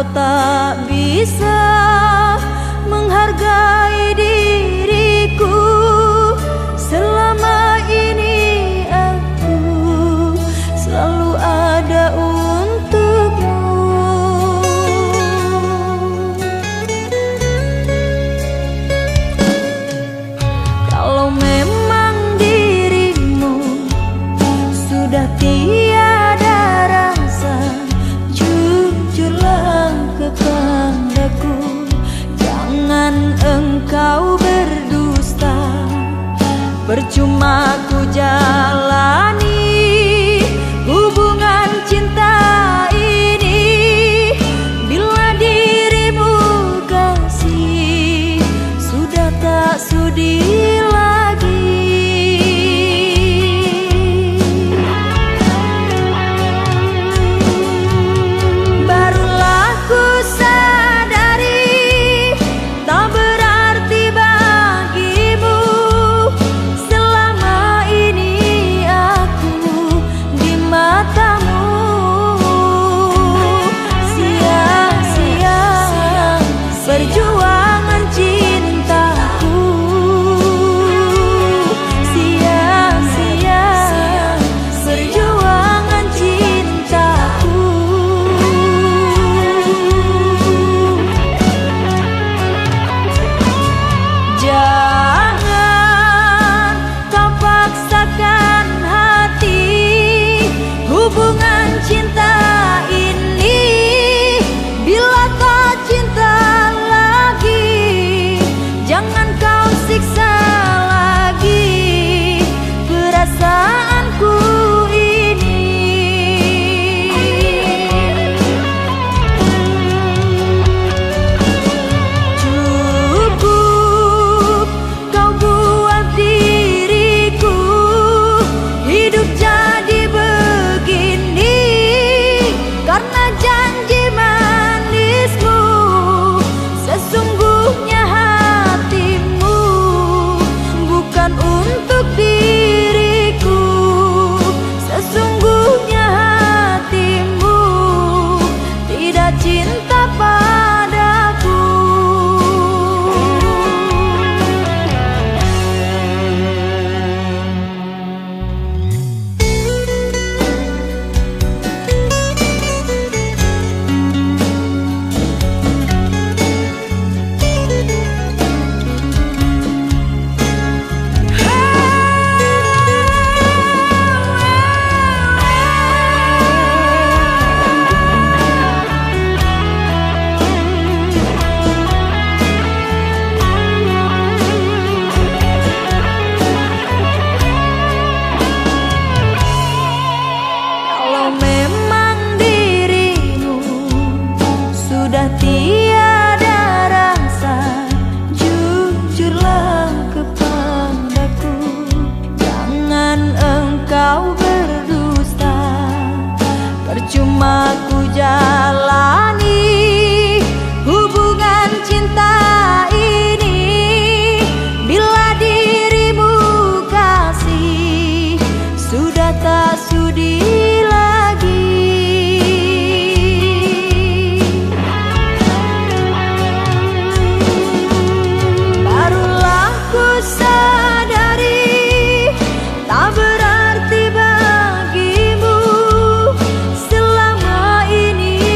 kau tak bisa menghargai diriku. Selama ini aku selalu ada untukmu. Kalau memang dirimu sudah tiada rasa, jujurlah kepadaku. Jangan engkau berdusta. Percuma ku jalani hubungan cinta ini bila dirimu kasih sudah tak sudi lagi. Barulah ku sadari tak berarti bagimu. Selama ini aku di matamu sia-sia perjuangan cintaku. Sia-sia perjuangan cintaku. Jangan kau paksakan hati hubungan cinta ini bila tak cinta lagi. Jangan kau siksa lagi perasaanku ini. Cukup kau buat diriku hidup jadi begini karena janji manismu. Sesungguhnya hatimu bukan untuk diriku. Sesungguhnya hatimu tidak cinta padaku. Kalau memang dirimu sudah tiada rasa, jujurlah kepadaku. Jangan engkau berdusta. Percuma ku jalani hubungan cinta ini bila dirimu kasih sudah tak sudi lagi. Barulah ku sadari tak berarti bagimu. Selama ini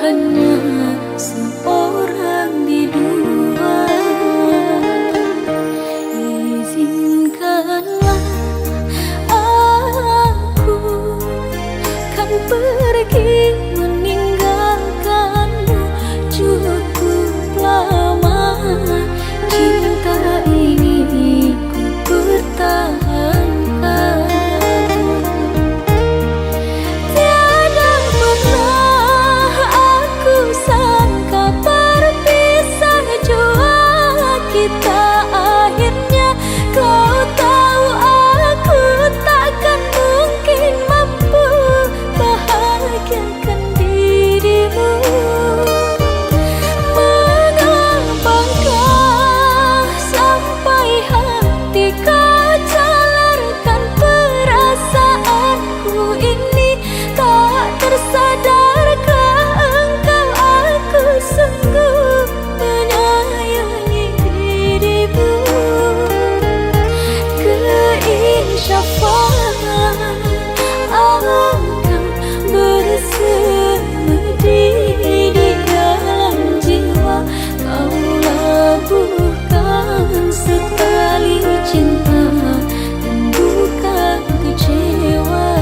hanya seorang di dua. Izinkanlah aku kan pergi meninggalkanmu cukup lama. Cinta ini ku pertahankan. Tiada pernah aku sangka berpisah jua kita akhirnya. Kau tahu aku takkan mungkin mampu bahagiakan dirimu. Mengapakah sampai hati kau jalarkan perasaanku ini? Tak tersadarkah engkau aku sungguh menyayangi dirimu? Keinsyafan akan bersemedi di dalam jiwa. Kau labuhkan sekali cinta dan bukan kecewa.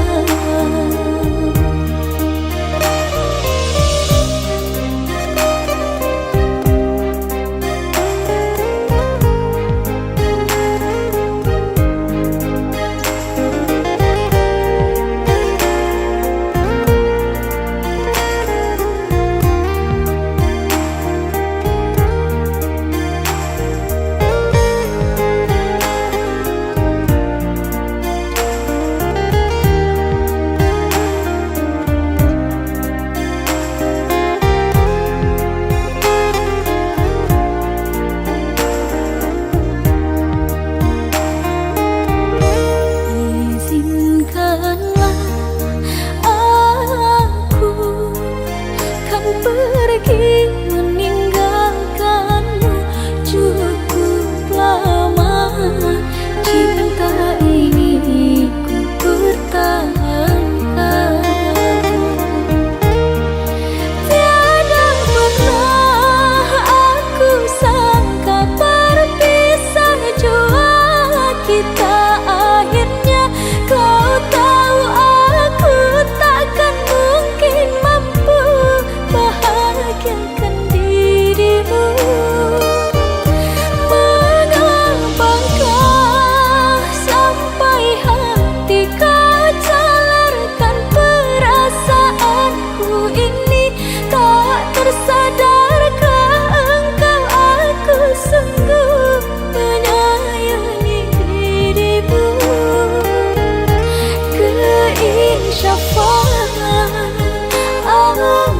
Izinkanlah aku kan pergi meninggalkanmu cukup lama. Cinta ini ku pertahankan. Tiada pernah aku sangka berpisah jua kita akhirnya. Kau tahu aku takkan mungkin mampu bahagiakan dirimu. Mengapakah sampai hati kau jalarkan perasaanku ini? Tak tersadarkah engkau aku sungguh menyayangi dirimu? Keinsyafan akan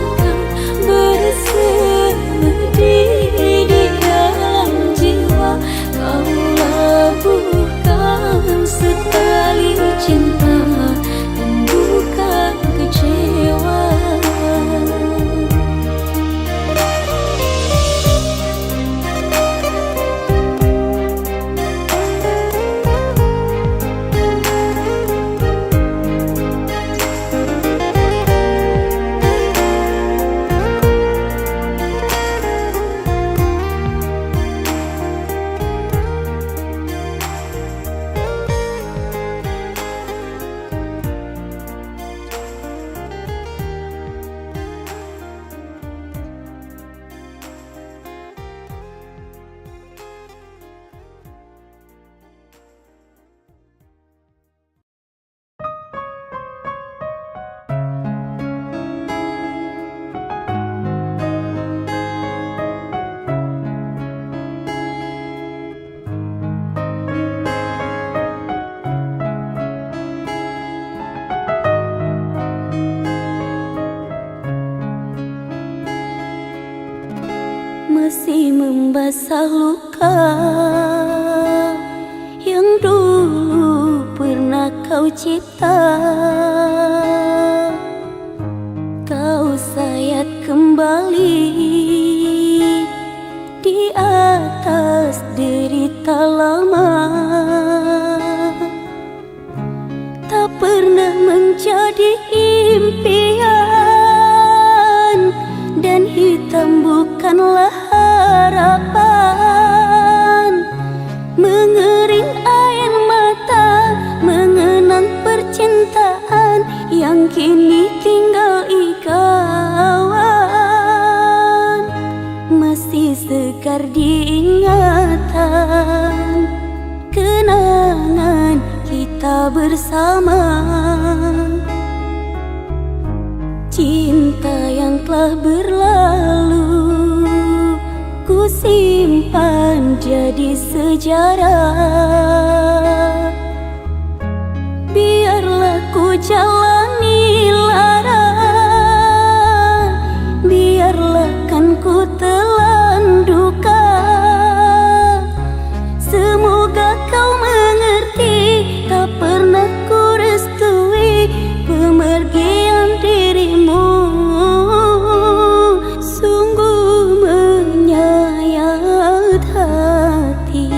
bersemedi di dalam jiwa. Kau labuhkan sekali cinta dan bukan kecewa. Masih membasah luka yang dulu pernah kau cipta. Kau sayat kembali di atas derita lama. Tak pernah menjadi impian masih segar diingatan. Kenangan kita bersama, cinta yang telah berlalu ku simpan jadi sejarah. Biarlah ku jalani lara, biarlah kan ku telan duka. Semoga kau mengerti, tak pernah ku restui pemergian dirimu. Sungguh menyayat hati.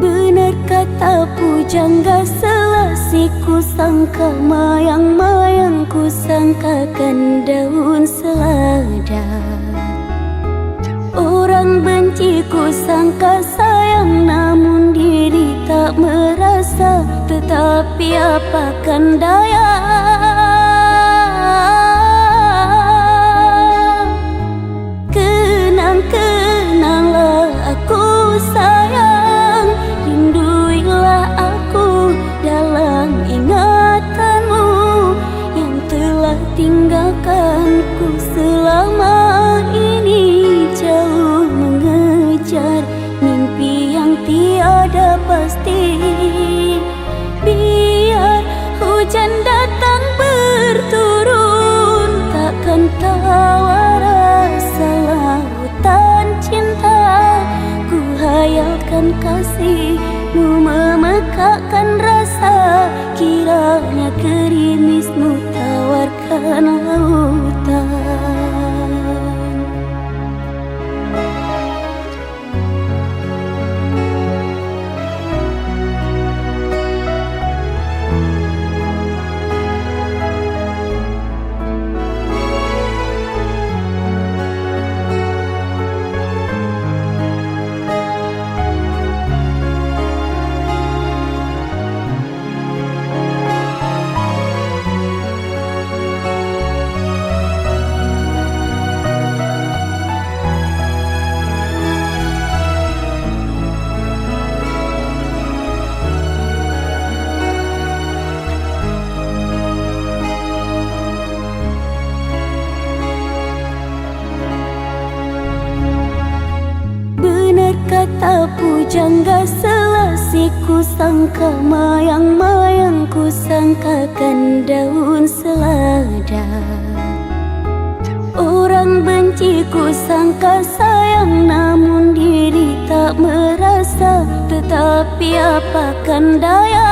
Benar kata pujangga Selasih, ku sangka mayang-mayang, ku sangkakan daun selada. Orang benci ku sangka sayang, namun diri tak merasa. Tetapi apakan daya, kenang-kenanglah aku sayang. Rinduilah aku dalam ingatanmu yang telah tinggalkanku selama ini. Jauh mengejar mimpi yang tiada pasti. Biar hujan datang berturun, takkan tawar rasa lautan cinta. Ku hayalkan kasihmu memekakkan rasa, kiranya gerimismu tawarkan lautan. Kata pujangga Selasih, ku sangka mayang-mayang, ku sangkakan daun selada. Orang benci ku sangka sayang, namun diri tak merasa. Tetapi apakan daya,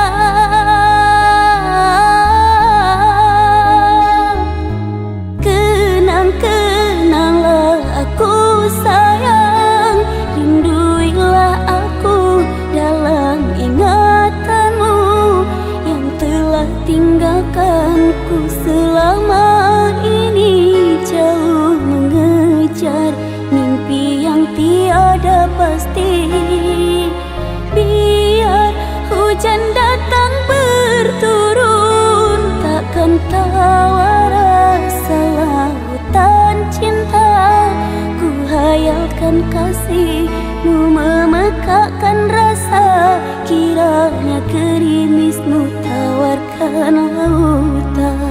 kenang-kenanglah aku sayang. Rinduilah aku dalam ingatanmu yang telah tinggalkanku selama ini. Jauh mengejar mimpi yang tiada pasti. Biar hujan datang berturun, takkan tawar rasa lautan cinta. Ku hayalkan kasihmu memekakkan rasa, kiranya gerimismu tawarkan lautan.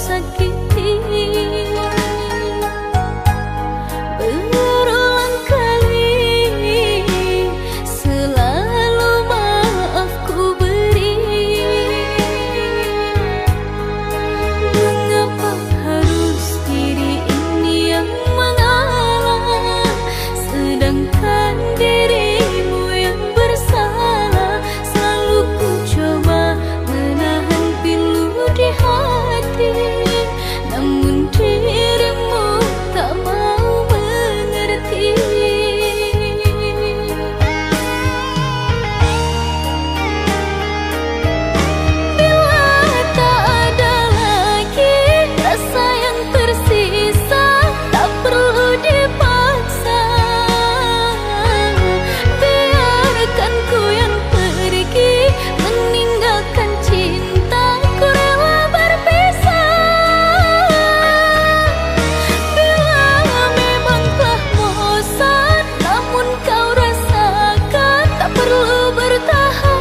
sakiti. Berulang kali selalu maaf ku beri. Mengapa harus diri ini yang mengalah, sedangkan dirimu yang bersalah. Selalu ku coba menahan pilu di hati, namun dirimu tak mau mengerti. Bila tak ada lagi rasa yang tersisa, tak perlu dipaksa. Biarkan ku yang pergi, meninggalkan cinta, ku rela berpisah. Bila memang telah bosan, namun kau rasakan, tak perlu bertahan.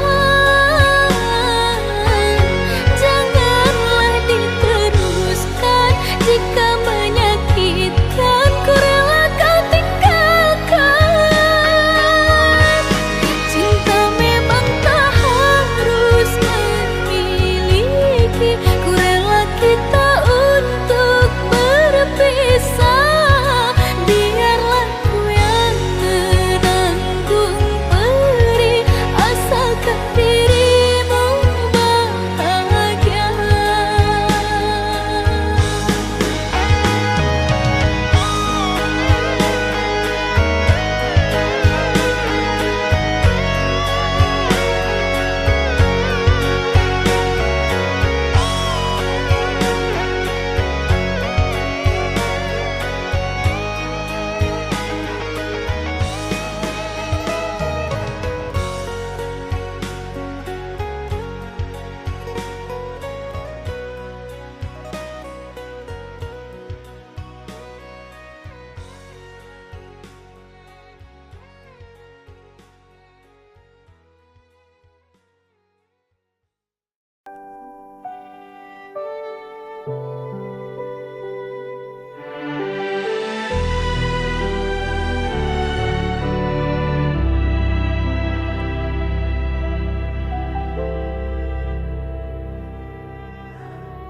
Janganlah diteruskan, jika menyakitkan, ku rela kau tinggalkan. Cinta memang tak harus memiliki, ku rela kita untuk berpisah. Biarlah ku yang menanggung perih, asalkan dirimu bahagia.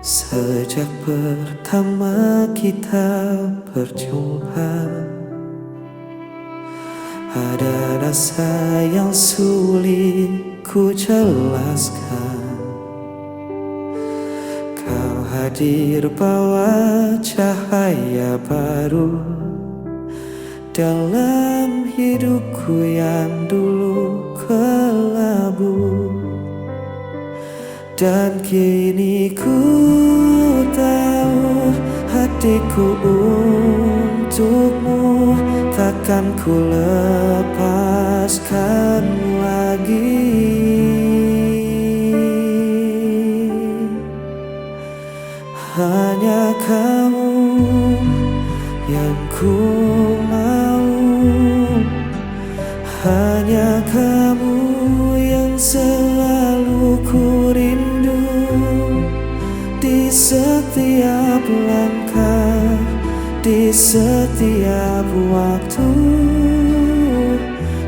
Sejak pertama kita berjumpa, ada rasa yang sulit ku jelaskan. Kau hadir bawa cahaya baru dalam hidupku yang dulu kelabu. Dan kini ku tahu hatiku untukmu takkan ku lepaskan lagi. Hanya kamu yang ku mau, hanya kamu yang selalu ku rindu. Di setiap langkah, di setiap waktu,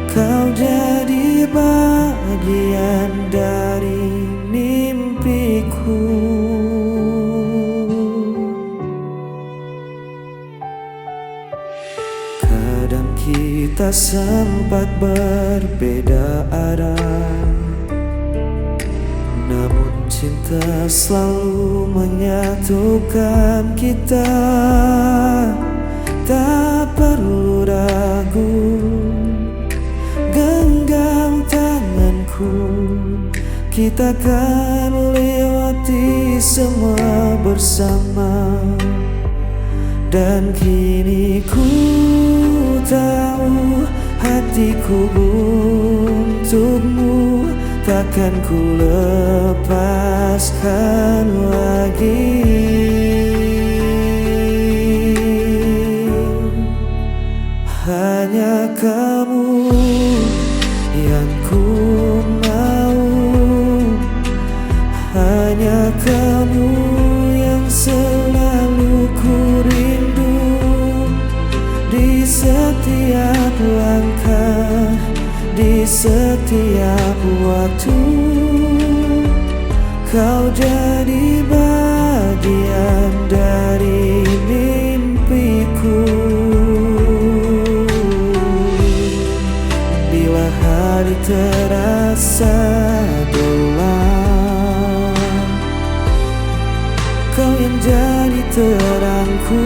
kau jadi bagian dari mimpiku. Kadang kita sempat berbeda arah, namun cinta selalu menyatukan kita. Tak perlu ragu, genggam tanganku, kita akan lewati semua bersama. Dan kini ku tahu hatiku untukmu takkan ku lepaskan lagi. Hanya kamu yang ku mau, hanya kamu yang setiap waktu. Kau jadi bagian dari mimpiku. Bila hari terasa gelap, kau yang jadi terangku.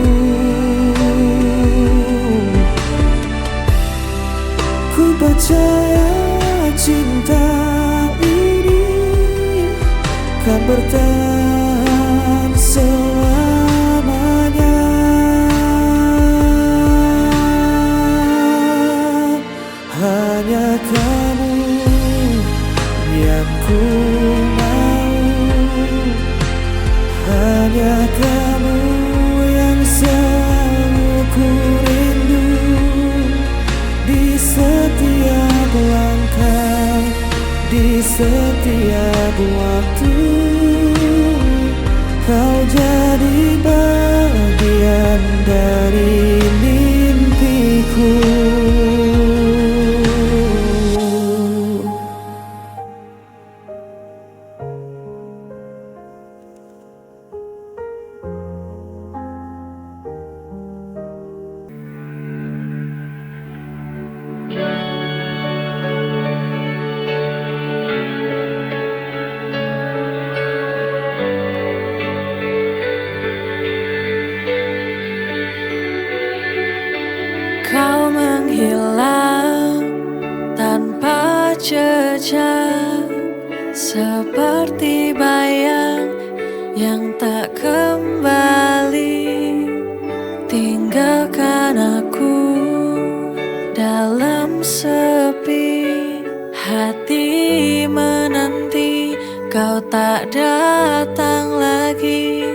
Ku percaya cinta ini kan bertahan selamanya. Hanya kamu yang ku mau, hanya kamu yang selalu ku rindu. Di setiap langkah, di setiap waktu, kau jadi bagian dari mimpiku. Kau menghilang tanpa jejak, seperti bayang yang tak kembali. Tinggalkan aku dalam sepi, hati menanti kau tak datang lagi.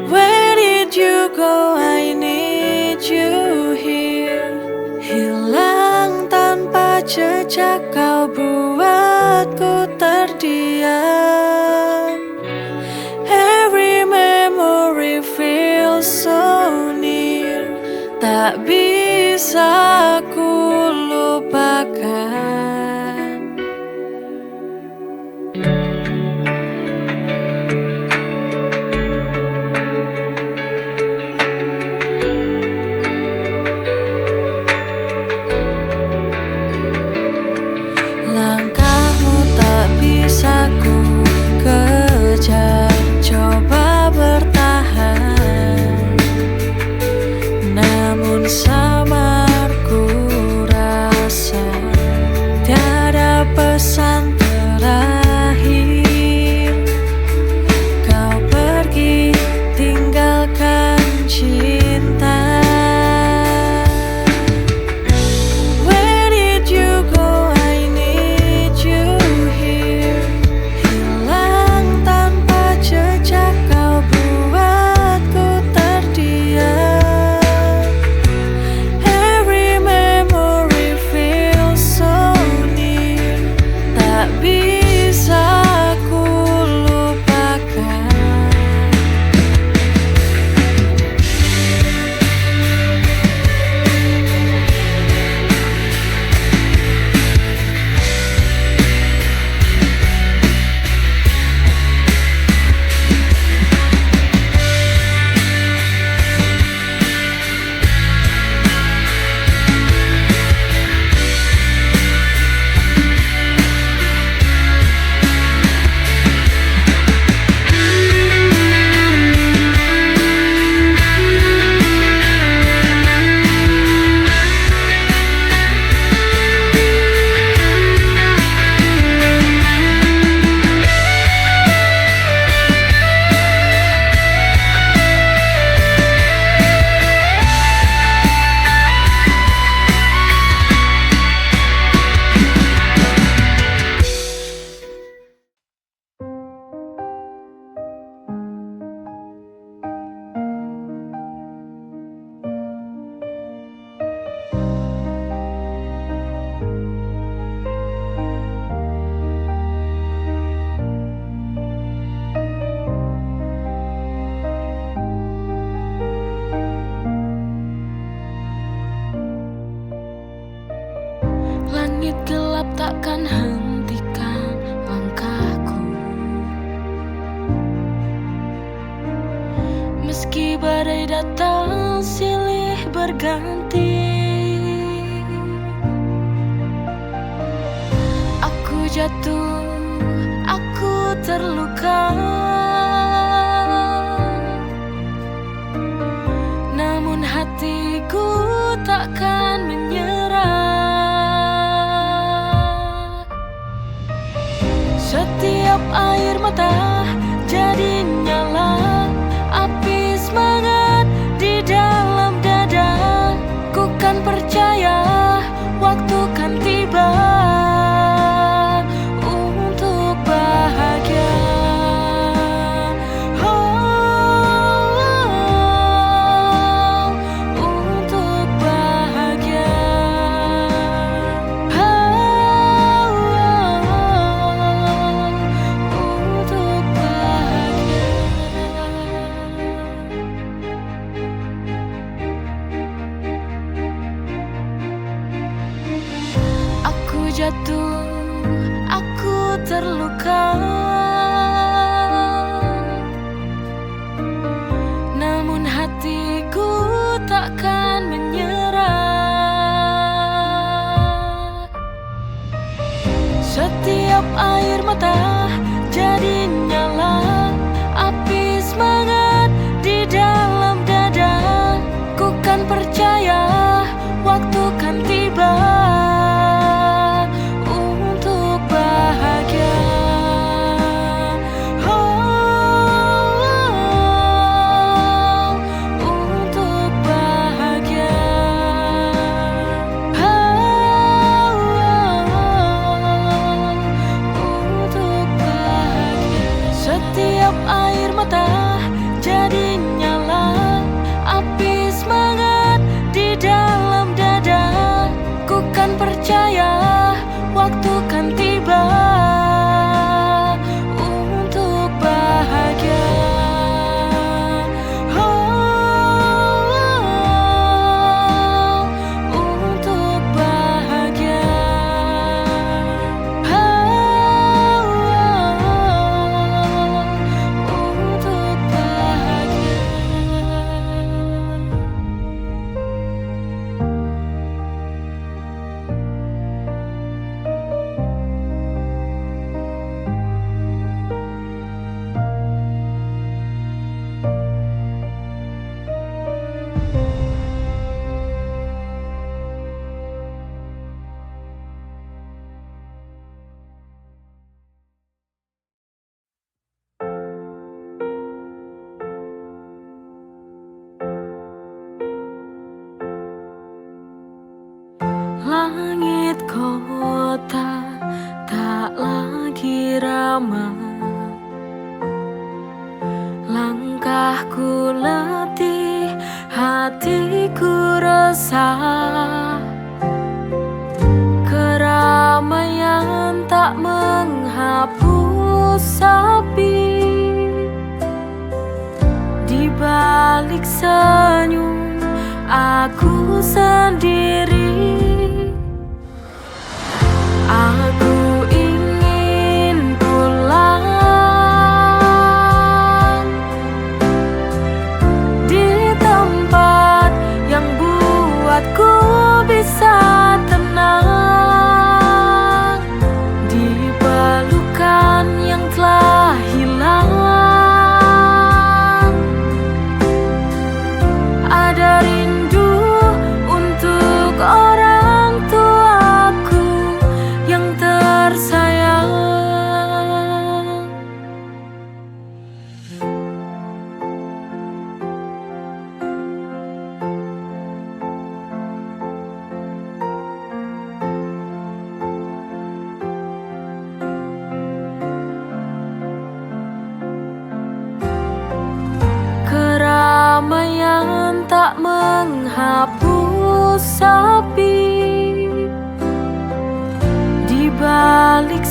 Where did you go? I need you here. Hilang tanpa jejak, kau buatku terdiam. Every memory feels so near, tak bisa ku lupakan. Langkahmu tak bisa ku kejar, coba bertahan, namun samarku Meski badai datang silih berganti, aku jatuh, aku terluka, namun hatiku takkan menyerah. Setiap air mata jadi nyala api semangat di dalam dada. Ku kan percaya waktu kan tiba untuk bahagia. Untuk bahagia. Untuk bahagia. Aku jatuh, aku terluka, namun hatiku takkan menyerah. Setiap air mata jadi nyala api semangat di dalam dada. Ku kan percaya waktu kan tiba untuk bahagia. Untuk bahagia. Untuk bahagia. Setiap air mata jadi nyala api semangat di dalam dada. Ku kan percaya waktu kan tiba untuk bahagia. Untuk bahagia. Untuk bahagia. Langit kota tak lagi ramah, langkahku letih, hatiku resah. Keramaian tak menghapus sepi, di balik senyum aku sendiri. Aku ingin pulang di tempat yang buatku bisa tenang, di pelukan yang telah hilang. Ada rindu untuk orang tuaku yang tersayang. Keramaian tak menghapus sepi, di balik